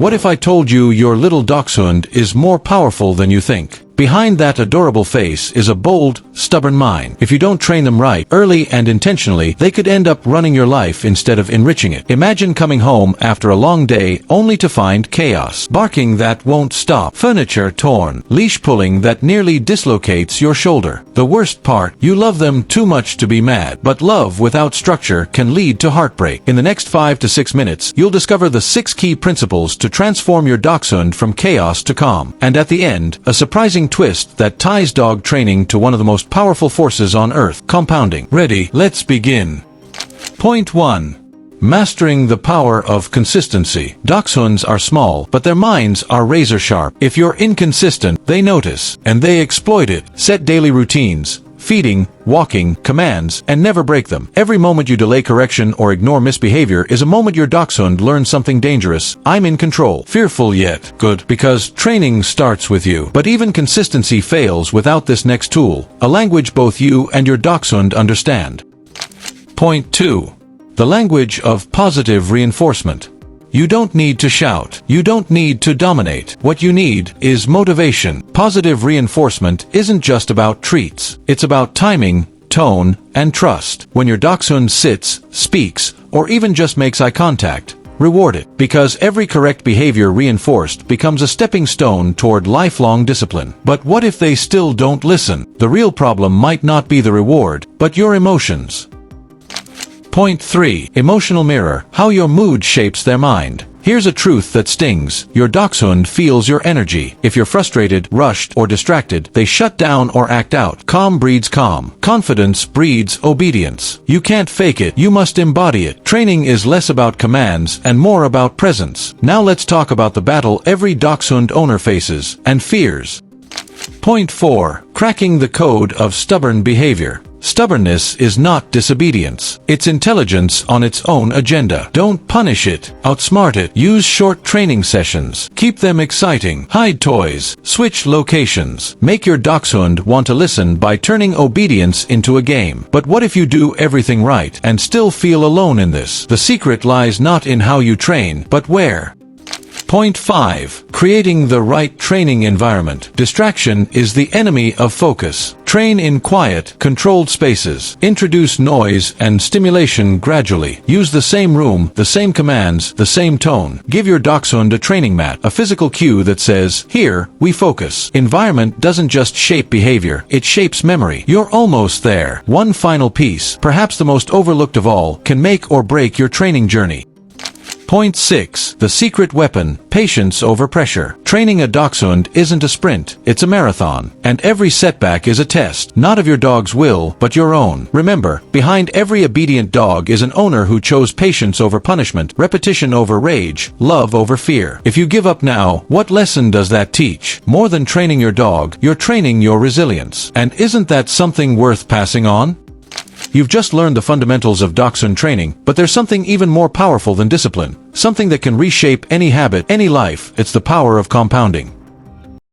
What if I told you your little dachshund is more powerful than you think? Behind that adorable face is a bold, stubborn mind. If you don't train them right, early and intentionally, they could end up running your life instead of enriching it. Imagine coming home after a long day only to find chaos. Barking that won't stop, furniture torn, leash pulling that nearly dislocates your shoulder. The worst part, you love them too much to be mad, but love without structure can lead to heartbreak. In the next 5 to 6 minutes, you'll discover the 6 key principles to transform your dachshund from chaos to calm. And at the end, a surprising twist that ties dog training to one of the most powerful forces on earth, compounding. Ready? Let's begin. Point 1. Mastering the power of consistency. Dachshunds are small, but their minds are razor sharp. If you're inconsistent, they notice, and they exploit it. Set daily routines, feeding, walking, commands, and never break them. Every moment you delay correction or ignore misbehavior is a moment your dachshund learns something dangerous. I'm in control. Fearful yet good, because training starts with you. But even consistency fails without this next tool, a language both you and your dachshund understand. Point 2. The language of positive reinforcement. You don't need to shout. You don't need to dominate. What you need is motivation. Positive reinforcement isn't just about treats. It's about timing, tone, and trust. When your dachshund sits, speaks, or even just makes eye contact, reward it. Because every correct behavior reinforced becomes a stepping stone toward lifelong discipline. But what if they still don't listen? The real problem might not be the reward, but your emotions. Point 3. Emotional mirror. How your mood shapes their mind. Here's a truth that stings. Your dachshund feels your energy. If you're frustrated, rushed, or distracted, they shut down or act out. Calm breeds calm. Confidence breeds obedience. You can't fake it. You must embody it. Training is less about commands and more about presence. Now let's talk about the battle every dachshund owner faces and fears. Point 4. Cracking the code of stubborn behavior. Stubbornness is not disobedience. It's intelligence on its own agenda. Don't punish it. Outsmart it. Use short training sessions. Keep them exciting. Hide toys. Switch locations. Make your dachshund want to listen by turning obedience into a game. But what if you do everything right and still feel alone in this? The secret lies not in how you train, but where. Point 5. Creating the right training environment. Distraction is the enemy of focus. Train in quiet, controlled spaces. Introduce noise and stimulation gradually. Use the same room, the same commands, the same tone. Give your dachshund a training mat, a physical cue that says, "Here, we focus." Environment doesn't just shape behavior, it shapes memory. You're almost there. One final piece, perhaps the most overlooked of all, can make or break your training journey. Point 6. The secret weapon, patience over pressure. Training a dachshund isn't a sprint, it's a marathon. And every setback is a test, not of your dog's will, but your own. Remember, behind every obedient dog is an owner who chose patience over punishment, repetition over rage, love over fear. If you give up now, what lesson does that teach? More than training your dog, you're training your resilience. And isn't that something worth passing on? You've just learned the fundamentals of dachshund training, but there's something even more powerful than discipline. Something that can reshape any habit, any life. It's the power of compounding.